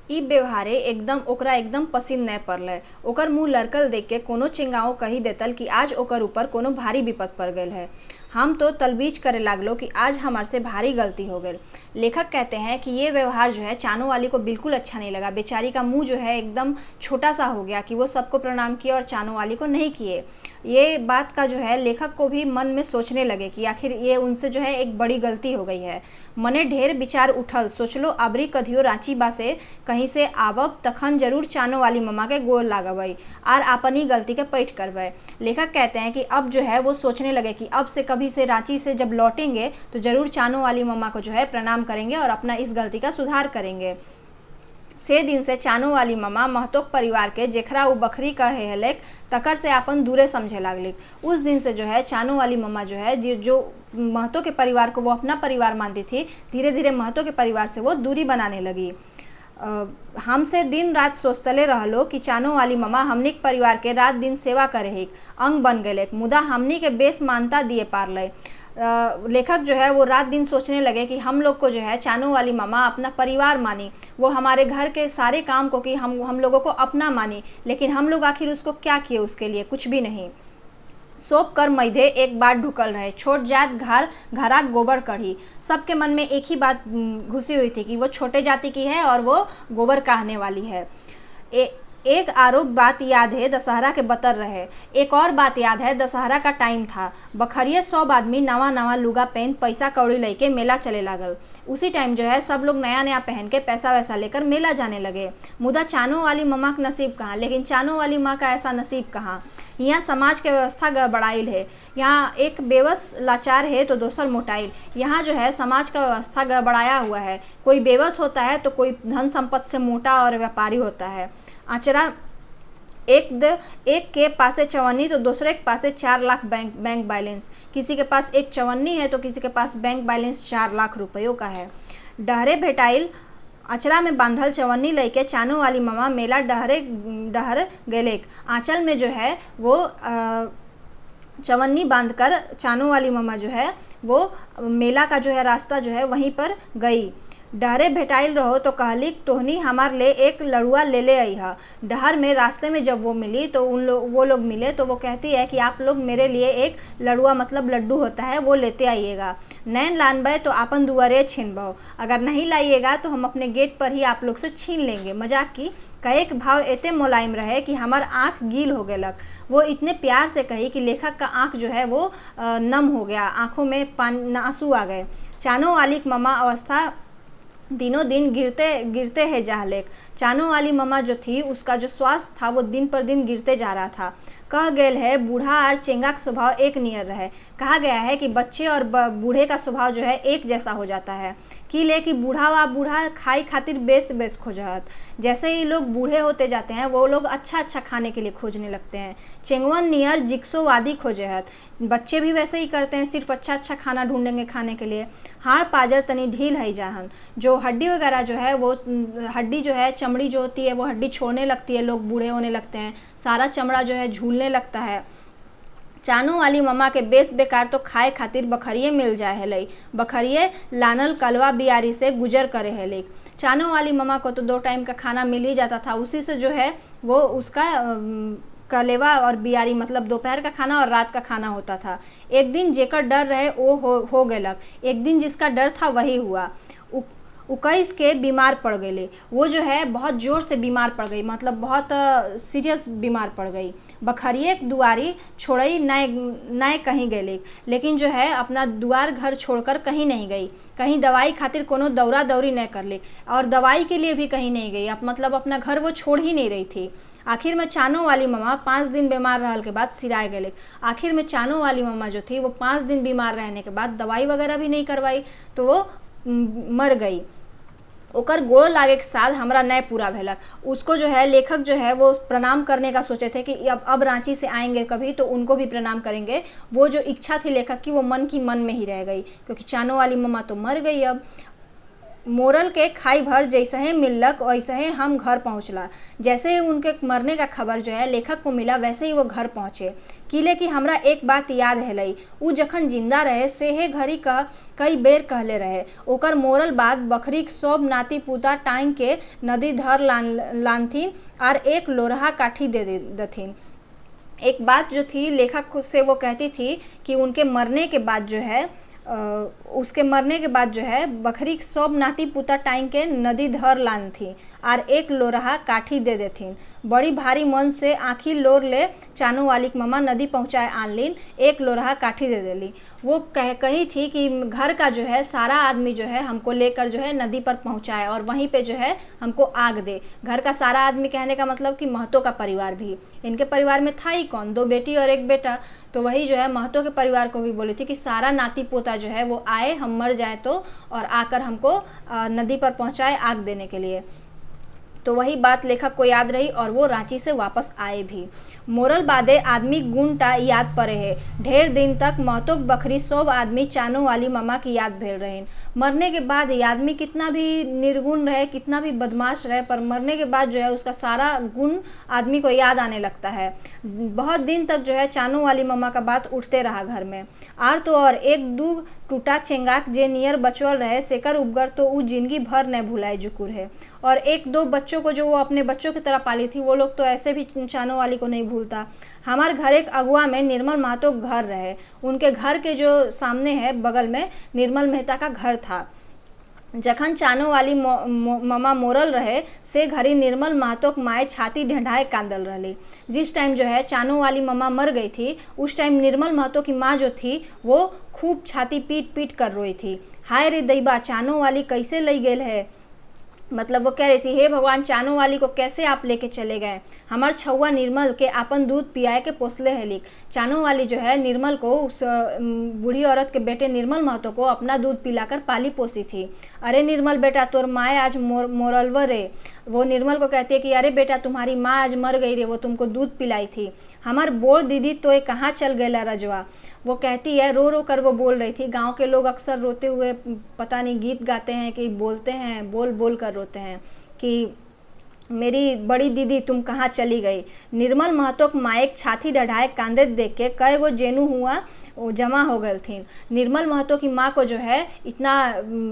ई व्यवहारे एकदम ओकरा एकदम पसिन नहीं पड़ल। ओकर मुँह लड़कल देख के कोनो चिंगाओ कही देतल कि आज ओकर ऊपर कोनो भारी विपद पड़ गई है। हम तो तलबीज करे लागलो कि आज हमारे से भारी गलती हो गई। लेखक कहते हैं कि ये व्यवहार जो है चानू वाली को बिल्कुल अच्छा नहीं लगा। बेचारी का मुंह जो है एकदम छोटा सा हो गया कि वो सबको प्रणाम किए और चानू वाली को नहीं किए। ये बात का जो है लेखक को भी मन में सोचने लगे कि आखिर ये उनसे जो है एक बड़ी गलती हो गई है। मने ढेर विचार उठल, सोचलो अबरी कधियो रांची बा से कहीं से आवब तखन जरूर चानो वाली मम्मा के गोर लागबई और अपनी गलती के पैठ करबे। लेखक कहते हैं कि अब जो है वो सोचने लगे कि अब से कभी से रांची से जब लौटेंगे तो जरूर चानो वाली मम्मा को जो है प्रणाम करेंगे और अपना इस गलती का सुधार करेंगे। से दिन से चानू वाली मम्मा महतोक परिवार के जेखरा उ बखरी कहे हलेक तकर से अपन दूरे समझे लागलिक। उस दिन से जो है चानू वाली मम्मा जो है जो महतो के परिवार को वो अपना परिवार मानती थी, धीरे धीरे महतो के परिवार से वो दूरी बनाने लगी। हमसे दिन रात सोचतले रहलो कि चानो वाली मम्मा हमनी के परिवार के रात दिन सेवा करे हिक, अंग बन गए, मुदा हमनी के बेस मानता दिए पारले। लेखक जो है वो रात दिन सोचने लगे कि हम लोग को जो है चानू वाली मम्मा अपना परिवार मानी, वो हमारे घर के सारे काम को कि हम लोगों को अपना मानी, लेकिन हम लोग आखिर उसको क्या किए, उसके लिए कुछ भी नहीं। सोप कर मैधे एक बात ढुकल रहे, छोट जात घरा गोबर कढ़ी। सबके मन में एक ही बात घुसी हुई थी कि वो छोटे जाति की है और वो गोबर काढ़ने वाली है। एक आरोप बात याद है दशहरा के बतर रहे। एक और बात याद है दशहरा का टाइम था। बखरिए 100 आदमी नवा नवा लुगा पहन पैसा कौड़ी लेके मेला चले लागल। उसी टाइम जो है सब लोग नया नया पहन के पैसा वैसा लेकर मेला जाने लगे। मुदा चानो वाली मम्मा का नसीब कहाँ, लेकिन चानो वाली माँ का ऐसा नसीब कहाँ। यहाँ समाज के व्यवस्था गड़बड़ाइल है, यहाँ एक बेबस लाचार है तो दूसर मोटाइल। यहाँ जो है समाज का व्यवस्था गड़बड़ाया हुआ है, कोई बेबस होता है तो कोई धन संपत्ति से मोटा और व्यापारी होता है। आचरा एक के पासे चवन्नी तो दूसरे के पासे 4 लाख बैंक बैलेंस। किसी के पास एक चवन्नी है तो किसी के पास बैंक बैलेंस 4 लाख रुपयों का है। डहरे भेटाइल अचरा में बांधल चवन्नी लेके चानू वाली मम्मा मेला डहर गेलेक। आंचल में जो है वो चवन्नी बांधकर चानू वाली मम्मा जो है वो मेला का जो है रास्ता जो है वहीं पर गई। डहरे भेटाइल रहो तो कहलिक तोहनी हमार ले एक लड़ुआ ले आई है। डहर में रास्ते में जब वो मिली तो वो लोग मिले तो वो कहती है कि आप लोग मेरे लिए एक लड़ुआ मतलब लड्डू होता है वो लेते आइएगा। नैन लानबे तो आपन दुआरे छीनबो, अगर नहीं लाइएगा तो हम अपने गेट पर ही आप लोग से छीन लेंगे। मजाक की कहे के भाव एते मुलायम रहे कि हमार आँख गील हो गलक। वो इतने प्यार से कही कि लेखक का आँख जो है वो नम हो गया, आँखों में आंसू आ गए। चानो वाली मम्मा अवस्था दिनों दिन गिरते है जाहलेक। चानू वाली मम्मा जो थी उसका जो स्वास्थ्य था वो दिन पर दिन गिरते जा रहा था। कह गेल है बूढ़ा और चेंगा का स्वभाव एक नियर रहे। कहा गया है कि बच्चे और बूढ़े का स्वभाव जो है एक जैसा हो जाता है। कि ले कि बूढ़ा खाई खातिर बेस खोजत। जैसे ही लोग बूढ़े होते जाते हैं वो लोग अच्छा खाने के लिए खोजने लगते हैं। चेंगवन नियर जिक्सोवादी खोजत। बच्चे भी वैसे ही करते हैं, सिर्फ अच्छा खाना ढूंढेंगे खाने के लिए। हाड़ पाजर तनी ढील है जाहन, जो हड्डी वगैरह जो है वो हड्डी जो है चमड़ी जो होती है वो हड्डी छोड़ने लगती है, लोग बूढ़े होने लगते हैं, सारा चमड़ा जो है झूलने लगता है। चानू वाली मम्मा के बेस बेकार तो खाए खातिर बखरिए मिल जाए है। बखरिए लानल कलवा बियारी से गुजर करे है। चानू वाली मम्मा को तो 2 टाइम का खाना मिल ही जाता था, उसी से जो है वो उसका कलेवा और बियारी मतलब दोपहर का खाना और रात का खाना होता था। एक दिन जेकर डर रहे वो हो गलक, एक दिन जिसका डर था वही हुआ। 21 के बीमार पड़ गए। वो जो है बहुत ज़ोर से बीमार पड़ गई, मतलब बहुत सीरियस बीमार पड़ गई। बखरिए दुआरी छोड़ई नए कहीं गए, लेकिन जो है अपना दुआर घर छोड़कर कहीं नहीं गई। कहीं दवाई खातिर कोनो दौरा दौरी नहीं कर ली और दवाई के लिए भी कहीं नहीं गई। अब मतलब अपना घर वो छोड़ ही नहीं रही थी। आखिर में चानू वाली मम्मा 5 दिन बीमार रहल के बाद सिराए गए। आखिर में चानू वाली मम्मा जो थी वो 5 दिन बीमार रहने के बाद दवाई वगैरह भी नहीं करवाई तो वो मर गई। ओकर गोड़ लागे के साथ हमरा नए पूरा भेलक। उसको जो है लेखक जो है वो प्रणाम करने का सोचे थे कि अब रांची से आएंगे कभी तो उनको भी प्रणाम करेंगे। वो जो इच्छा थी लेखक की वो मन में ही रह गई, क्योंकि चानो वाली मम्मा तो मर गई। अब मोरल के खाई भर जैसे ही मिलक वैसे ही हम घर पहुँचला। जैसे ही उनके मरने का खबर जो है लेखक को मिला वैसे ही वो घर पहुँचे। किले की हमरा एक बात याद है, उ जखन जिंदा रहे से हे घड़ी का कई बेर कहले रहे, ओकर मोरल बात बकरी सब नाती पुता टांग के नदी धर लानथिन और एक लोरहा काठी दे देथिन। एक बात जो थी लेखक खुद से वो कहती थी कि उनके मरने के बाद जो है उसके मरने के बाद जो है बकरी सब नाती पुता टाइम के नदी धर लान थी और एक लोरहा काठी दे देथिन। बड़ी भारी मन से आँखी लोर ले चानू वाली मम्मा नदी पहुँचाए आनलीन, एक लोरहा काठी दे देली। वो कही थी कि घर का जो है सारा आदमी जो है हमको लेकर जो है नदी पर पहुँचाए और वहीं पे जो है हमको आग दे। घर का सारा आदमी कहने का मतलब कि महतो का परिवार भी, इनके परिवार में था ही कौन, 2 बेटी और 1 बेटा, तो वही जो है महतो के परिवार को भी बोली थी कि सारा नाती पोता जो है वो आए, हम मर जाए तो, और आकर हमको नदी पर पहुँचाए आग देने के लिए। तो वही बात लेखक को याद रही और वो रांची से वापस आए भी। मोरल बादे आदमी गुणटा याद पड़े है। ढेर दिन तक महतो बकरी सब आदमी चानो वाली मामा की याद भेल रहे। मरने के बाद ये आदमी कितना भी निर्गुण रहे, कितना भी बदमाश रहे, पर मरने के बाद जो है उसका सारा गुण आदमी को याद आने लगता है। बहुत दिन तक जो है चानो वाली मामा का बात उठते रहा घर में। आर तो और एक दू टूटा चेंगाक जे नियर बचवल रहे सेकर उपगर तो वो जिंदगी भर न भुलाए जुकुर है। और 1-2 बच्चों को जो वो अपने बच्चों की तरह पाली थी वो लोग तो ऐसे भी चानो वाली को नहीं भूलता। हमारे घर एक अगुआ में निर्मल महतो घर रहे, उनके घर के जो सामने है बगल में निर्मल मेहता का घर था। जखन चानो वाली मामा मोरल रहे से घड़ी निर्मल महतो माए छाती ढंढाए कांदल रही। जिस टाइम जो है चानो वाली मामा मर गई थी उस टाइम निर्मल महतो की माँ जो थी वो खूब छाती पीट पीट कर रोई थी। हाय रे दैबा, चानो वाली कैसे ले गेल है, मतलब वो कह रही थी हे भगवान, चानो वाली को कैसे आप लेके चले गए। हमार छुआ निर्मल के अपन दूध पियाए के पोसले है लिख। चानो वाली जो है निर्मल को, उस बूढ़ी औरत के बेटे निर्मल महतो को अपना दूध पिलाकर पाली पोसी थी। अरे निर्मल बेटा, तोर माए आज मोरलवर रे। वो निर्मल को कहती है कि अरे बेटा, तुम्हारी माँ आज मर गई रे, वो तुमको दूध पिलाई थी। हमार बोर दीदी तो कहाँ चल गए रजवा। वो कहती है, रो रो कर वो बोल रही थी। गांव के लोग अक्सर रोते हुए पता नहीं गीत गाते हैं कि बोलते हैं, बोल बोल कर रोते हैं कि मेरी बड़ी दीदी तुम कहाँ चली गई। निर्मल महतो माएक छाती डढ़ाए कांदे देख के कई गो जेनू हुआ वो जमा हो गए थी। निर्मल महतो की माँ को जो है इतना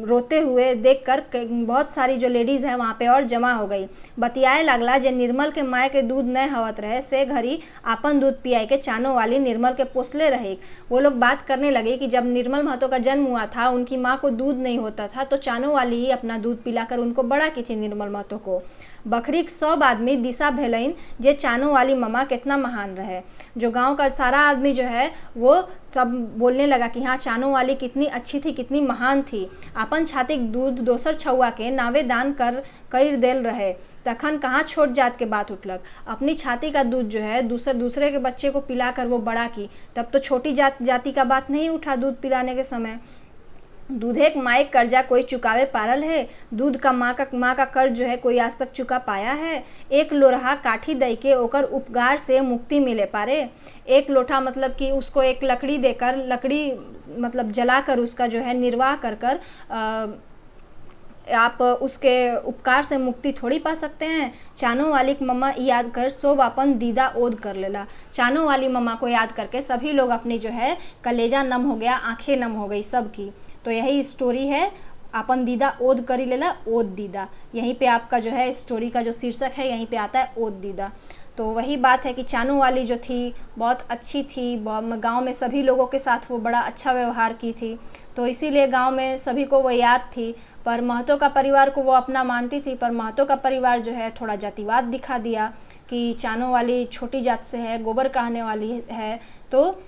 रोते हुए देखकर बहुत सारी जो लेडीज़ है वहाँ पे और जमा हो गई। बतियाए लगला जे निर्मल के माए के दूध न हवत रहे से घड़ी आपन दूध पियाए के चानो वाली निर्मल के पोसले रही। वो लोग बात करने लगे कि जब निर्मल महतो का जन्म हुआ था उनकी माँ को दूध नहीं होता था तो चानो वाली ही अपना दूध पिलाकर उनको बड़ा की थी निर्मल महतो को। बकरी सब आदमी दिशा भेलइन जे चानो वाली मामा कितना महान रहे। जो गांव का सारा आदमी जो है वो सब बोलने लगा कि हाँ, चानो वाली कितनी अच्छी थी, कितनी महान थी। अपन छाती दूध दोसर छुआ के नावे दान कर देल रहे। तखन कहाँ छोट जात के बात उठलक। अपनी छाती का दूध जो है दूसरे के बच्चे को पिलाकर वो बड़ा की, तब तो छोटी जाति का बात नहीं उठा दूध पिलाने के समय। दूधे के माए कर्जा कोई चुकावे पारल है, दूध का माँ का कर्ज जो है कोई आज तक चुका पाया है। एक लोरहा काठी दे के ओकर उपकार से मुक्ति मिले पारे। एक लोटा मतलब कि उसको एक लकड़ी देकर, लकड़ी मतलब जलाकर उसका जो है निर्वाह कर आप उसके उपकार से मुक्ति थोड़ी पा सकते हैं। चानो वाली मम्मा याद कर सब अपन दीदा ओद कर लेला। चानो वाली मम्मा को याद करके सभी लोग अपनी जो है कलेजा नम हो गया, आंखें नम हो गई सबकी। तो यही स्टोरी है, अपन दीदा ओद करी लेला, ओद दीदा। यहीं पे आपका जो है स्टोरी का जो शीर्षक है यहीं पे आता है, ओद दीदा। तो वही बात है कि चानो वाली जो थी बहुत अच्छी थी, गांव में सभी लोगों के साथ वो बड़ा अच्छा व्यवहार की थी, तो इसीलिए गांव में सभी को वो याद थी। पर महतो का परिवार को वो अपना मानती थी, पर महतो का परिवार जो है थोड़ा जातिवाद दिखा दिया कि चानो वाली छोटी जात से है, गोबर कहने वाली है। तो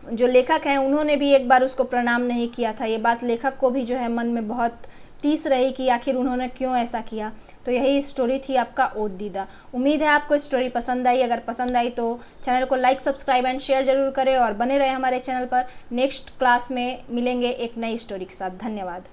जो लेखक हैं उन्होंने भी एक बार उसको प्रणाम नहीं किया था। ये बात लेखक को भी जो है मन में बहुत टीस रही कि आखिर उन्होंने क्यों ऐसा किया। तो यही स्टोरी थी आपका ओद दीदा। उम्मीद है आपको स्टोरी पसंद आई। अगर पसंद आई तो चैनल को लाइक, सब्सक्राइब एंड शेयर जरूर करें और बने रहे हमारे चैनल पर। नेक्स्ट क्लास में मिलेंगे एक नई स्टोरी के साथ। धन्यवाद।